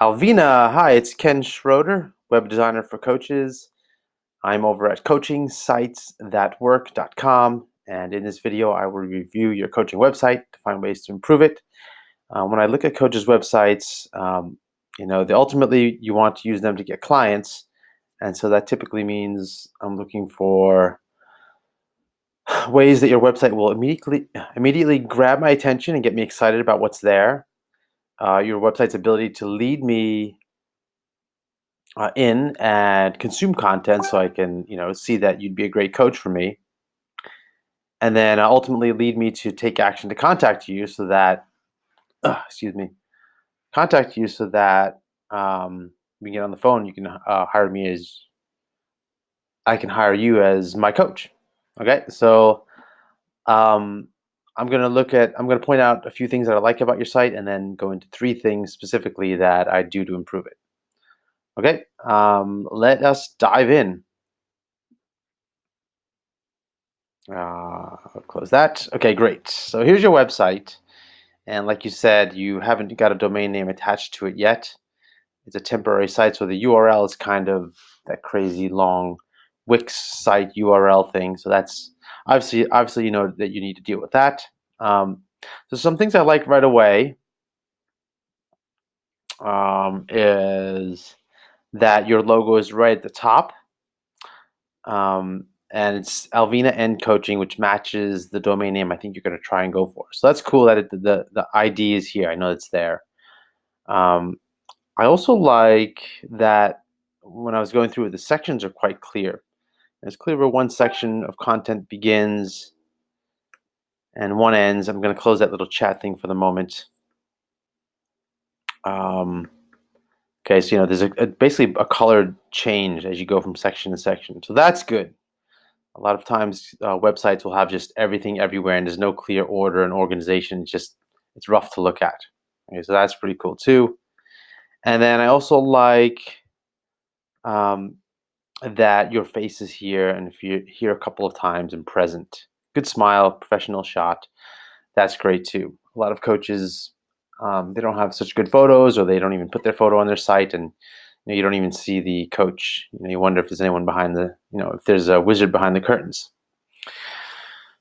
Alvina, hi, it's Ken Schroeder, web designer for coaches. I'm over at coachingsitesthatwork.com, and in this video, I will review your coaching website to find ways to improve it. When I look at coaches' websites, ultimately you want to use them to get clients, and so that typically means I'm looking for ways that your website will immediately grab my attention and get me excited about what's there. Your website's ability to lead me in and consume content so I can, see that you'd be a great coach for me. And then ultimately lead me to take action to contact you so that, excuse me, contact you so that we can get on the phone. You can I can hire you as my coach. Okay. So um, I'm going to point out a few things that I like about your site and then go into three things specifically that I do to improve it. Okay. Let us dive in. I'll close that. Okay, great. So here's your website. And like you said, you haven't got a domain name attached to it yet. It's a temporary site, so the URL is kind of that crazy long Wix site URL thing. So that's obviously you know that you need to deal with that. So some things I like right away is that your logo is right at the top. And it's Alvina N Coaching, which matches the domain name I think you're going to try and go for. So that's cool that the ID is here. I know it's there. Um, I also like that when I was going through it, the sections are quite clear. It's clear where one section of content begins and one ends. I'm going to close that little chat thing for the moment. Okay, so there's basically a colored change as you go from section to section. So that's good. A lot of times websites will have just everything everywhere and there's no clear order and organization. It's rough to look at. Okay, so that's pretty cool too. And then I also like um, that your face is here, and if you're here a couple of times and present. Good smile, professional shot. That's great too. A lot of coaches, they don't have such good photos, or they don't even put their photo on their site, and you don't even see the coach. You wonder if there's anyone behind if there's a wizard behind the curtains.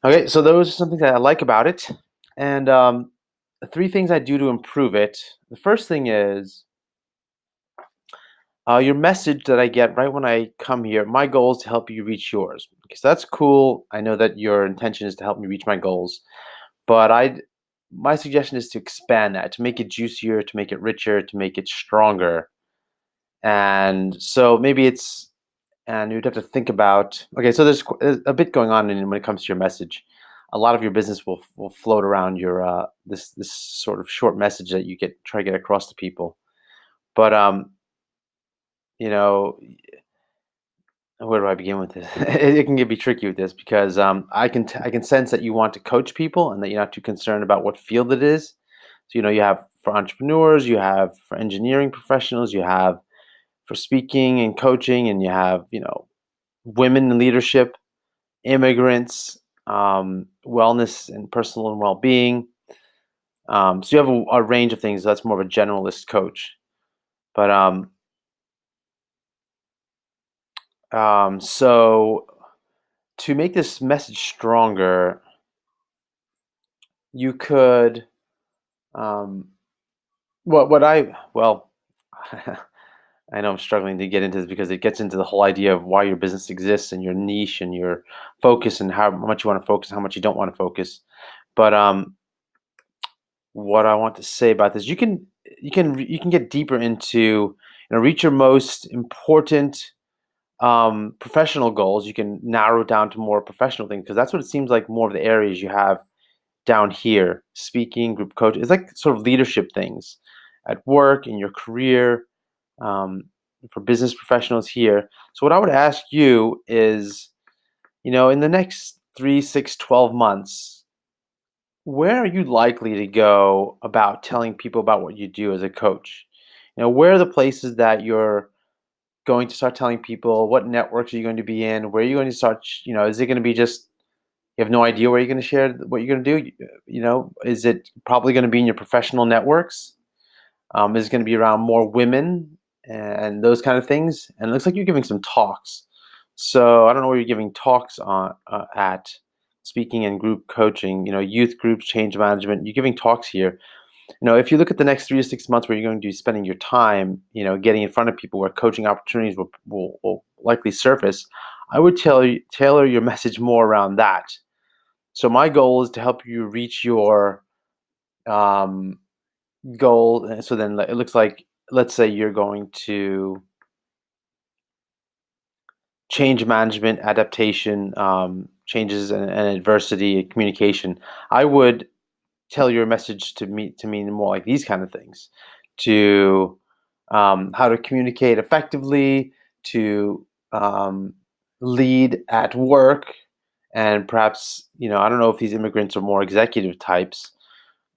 Okay, so those are something that I like about it. And the three things I do to improve it. The first thing is your message that I get right when I come here. My goal is to help you reach yours. Okay, so that's cool. I know that your intention is to help me reach my goals, but my suggestion is to expand that, to make it juicier, to make it richer, to make it stronger. And so and you'd have to think about, okay, so there's a bit going on when it comes to your message. A lot of your business will float around your this sort of short message that you try to get across to people. But you know, where do I begin with this? It can be tricky with this because I can sense that you want to coach people and that you're not too concerned about what field it is. So you have for entrepreneurs, you have for engineering professionals, you have for speaking and coaching, and you have women in leadership, immigrants, wellness and personal and well-being. So you have a range of things. That's more of a generalist coach. But so to make this message stronger, you could what I well I know I'm struggling to get into this because it gets into the whole idea of why your business exists and your niche and your focus and how much you want to focus and how much you don't want to focus. But what I want to say about this, you can get deeper into reach your most important professional goals. You can narrow it down to more professional things because that's what it seems like more of the areas you have down here: speaking, group coach. It's like sort of leadership things at work, in your career, um, for business professionals here. So what I would ask you is, in the next 3, 6, 12 months, where are you likely to go about telling people about what you do as a coach? Where are the places that you're going to start telling people? What networks are you going to be in? Where are you going to start? Is it going to be just you have no idea where you're going to share what you're going to do? Is it probably going to be in your professional networks? is going to be around more women and those kind of things. And it looks like you're giving some talks. So I don't know where you're giving talks on at speaking and group coaching. Youth groups, change management. You're giving talks here. If you look at the next 3 to 6 months where you're going to be spending your time, getting in front of people where coaching opportunities will likely surface, I would tailor your message more around that. So my goal is to help you reach your um, goal. So then it looks like, let's say you're going to change management, adaptation, changes and adversity, communication. I would tell your message to mean more like these kind of things, to how to communicate effectively, to lead at work, and perhaps I don't know if these immigrants are more executive types,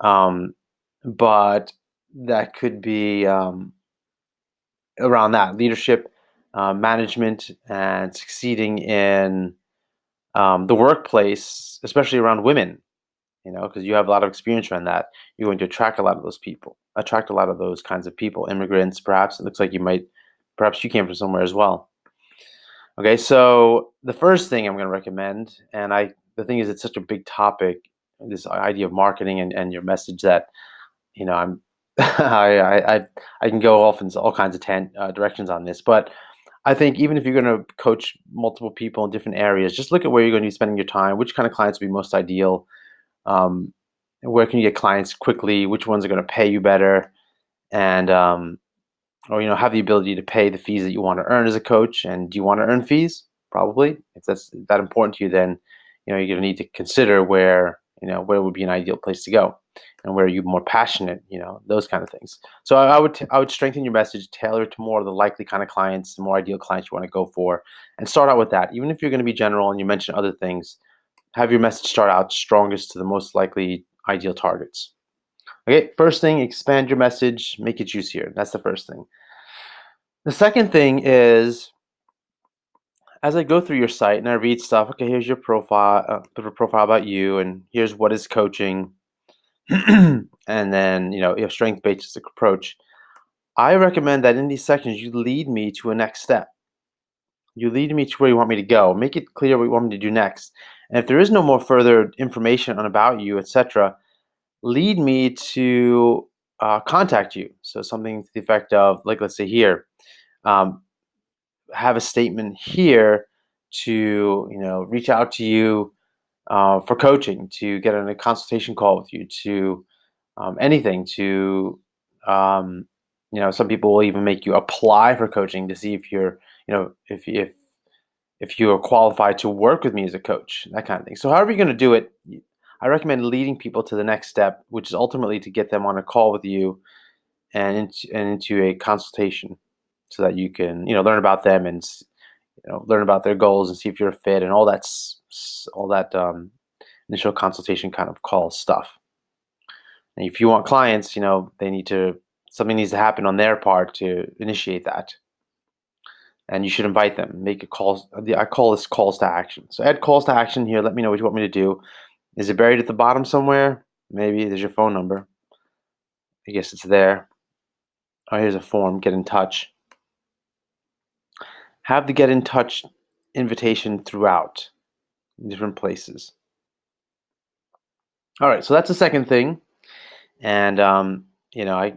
um, but that could be around that leadership, management, and succeeding in the workplace, especially around women. Because you have a lot of experience around that. You're going to attract a lot of those people, attract a lot of those kinds of people, immigrants, perhaps. It looks like perhaps you came from somewhere as well. Okay, so the first thing I'm going to recommend, the thing is, it's such a big topic, this idea of marketing and your message that, I'm, I can go off in all kinds of directions on this, but I think even if you're going to coach multiple people in different areas, just look at where you're going to be spending your time, which kind of clients would be most ideal, um, where can you get clients quickly, which ones are going to pay you better, and or have the ability to pay the fees that you want to earn as a coach. And do you want to earn fees? Probably. If that's that important to you, then you're going to need to consider where would be an ideal place to go, and where you're more passionate, those kind of things. So I would strengthen your message, tailor it to more of the likely kind of clients, the more ideal clients you want to go for, and start out with that. Even if you're going to be general and you mention other things, have your message start out strongest to the most likely ideal targets. Okay, first thing, expand your message, make it juicier. That's the first thing. The second thing is, as I go through your site and I read stuff, okay, here's your profile, bit of a profile about you, and here's what is coaching, and then you have strength-based approach. I recommend that in these sections you lead me to a next step. You lead me to where you want me to go. Make it clear what you want me to do next. And if there is no more further information on about you, etc., lead me to contact you. So something to the effect of, like, let's say here, um, have a statement here to reach out to you for coaching, to get on a consultation call with you, to anything, to some people will even make you apply for coaching to see if you're if you are qualified to work with me as a coach, that kind of thing. So however you're going to do it, I recommend leading people to the next step, which is ultimately to get them on a call with you and into a consultation, so that you can learn about them and learn about their goals and see if you're a fit and all that initial consultation kind of call stuff. And if you want clients, something needs to happen on their part to initiate that, and you should invite them. Make a call. I call this calls to action. So add calls to action here. Let me know what you want me to do. Is it buried at the bottom somewhere? Maybe there's your phone number. I guess it's there. Oh, here's a form. Get in touch. Have the get in touch invitation throughout in different places. All right, so that's the second thing. And I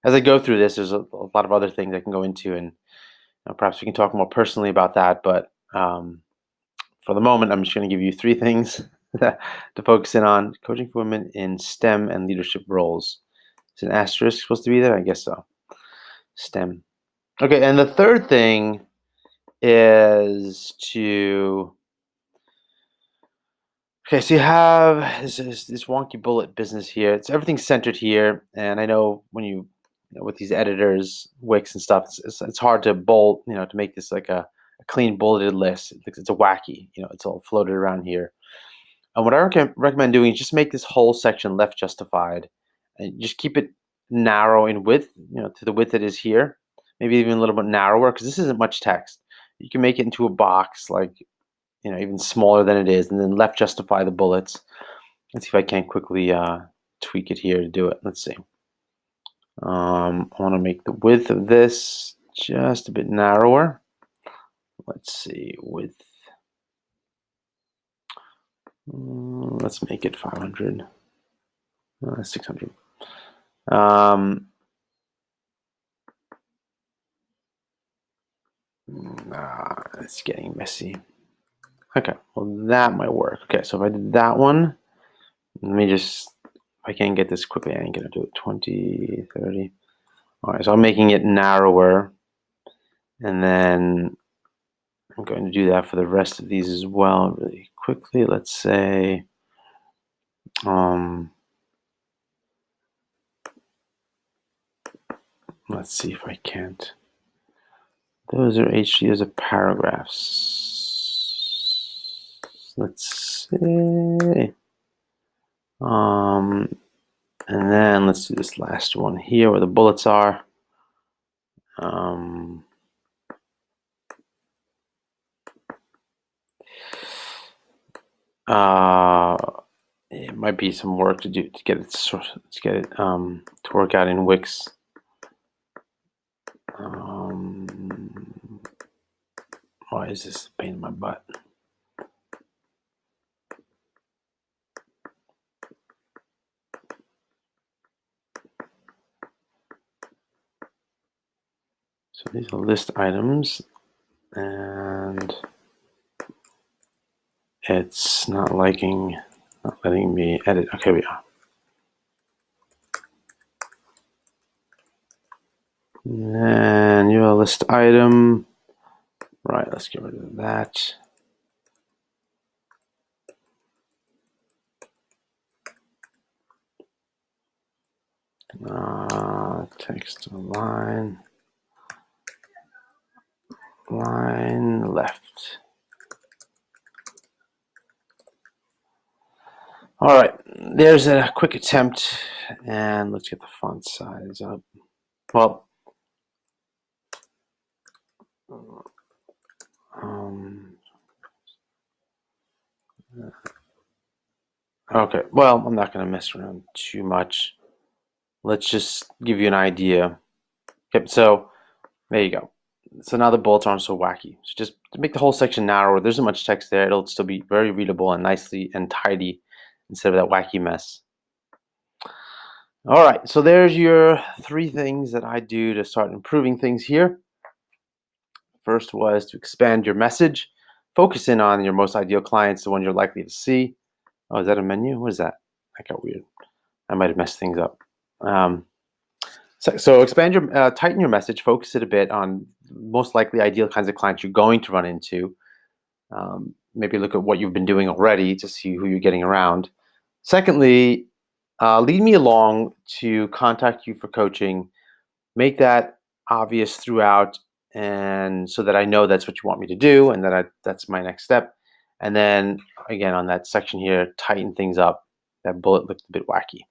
as I go through this, there's a lot of other things I can go into, and perhaps we can talk more personally about that. But for the moment, I'm just going to give you three things to focus in on: coaching for women in STEM and leadership roles. Is an asterisk supposed to be there? I guess so. STEM. Okay, and the third thing is to. Okay, so you have this wonky bullet business here. It's everything's centered here, and I know when with these editors, Wix and stuff, it's hard to to make this like a clean bulleted list. It's a wacky, it's all floated around here. And what I recommend doing is just make this whole section left justified, and just keep it narrow in width, to the width it is here. Maybe even a little bit narrower, because this isn't much text. You can make it into a box, like even smaller than it is, and then left justify the bullets. Let's see if I can quickly tweak it here to do it. Let's see. I want to make the width of this just a bit narrower. Let's see, width. Let's make it 500, 600. It's getting messy. Okay, well that might work. Okay, so if I did that one, let me just, if I can't get this quickly, I ain't gonna do it. 20, 30. All right, so I'm making it narrower, and then I'm going to do that for the rest of these as well really quickly. Let's say, let's see if I can't. Those are HD, those are paragraphs. Let's see. And then let's do this last one here where the bullets are. It might be some work to do to get it to work out in Wix. Why is this a pain in my butt? So these are list items, and it's not letting me edit. Okay, we are. And you're a list item. Right, let's get rid of that. Text line left. All right, there's a quick attempt, and let's get the font size up. Well, okay, well, I'm not going to mess around too much. Let's just give you an idea. Okay, so there you go. So now the bullets aren't so wacky. So just to make the whole section narrower, there isn't much text there. It'll still be very readable and nicely and tidy instead of that wacky mess. All right, so there's your 3 things that I do to start improving things here. First was to expand your message, focus in on your most ideal clients, the one you're likely to see. Oh, is that a menu? What is that? That got weird. I might have messed things up. So expand your, tighten your message, focus it a bit on most likely ideal kinds of clients you're going to run into. Maybe look at what you've been doing already to see who you're getting around. Secondly, lead me along to contact you for coaching. Make that obvious throughout, and so that I know that's what you want me to do, and that's my next step. And then again on that section here, tighten things up. That bullet looked a bit wacky.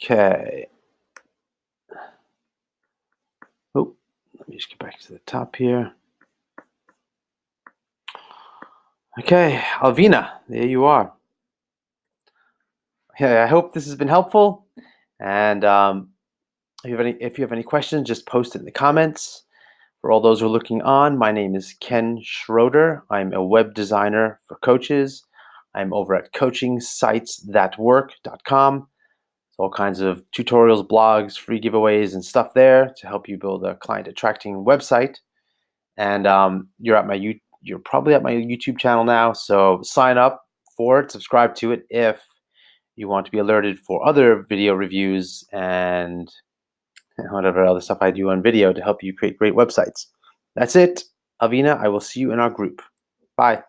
Okay. Oh, let me just get back to the top here. Okay, Alvina, there you are. Okay, I hope this has been helpful. And if you have any questions, just post it in the comments. For all those who are looking on, my name is Ken Schroeder. I'm a web designer for coaches. I'm over at coachingsitesthatwork.com. All kinds of tutorials, blogs, free giveaways, and stuff there to help you build a client attracting website. And you're probably at my YouTube channel now, so sign up for it, subscribe to it if you want to be alerted for other video reviews and whatever other stuff I do on video to help you create great websites. That's it, Alvina. I will see you in our group. Bye.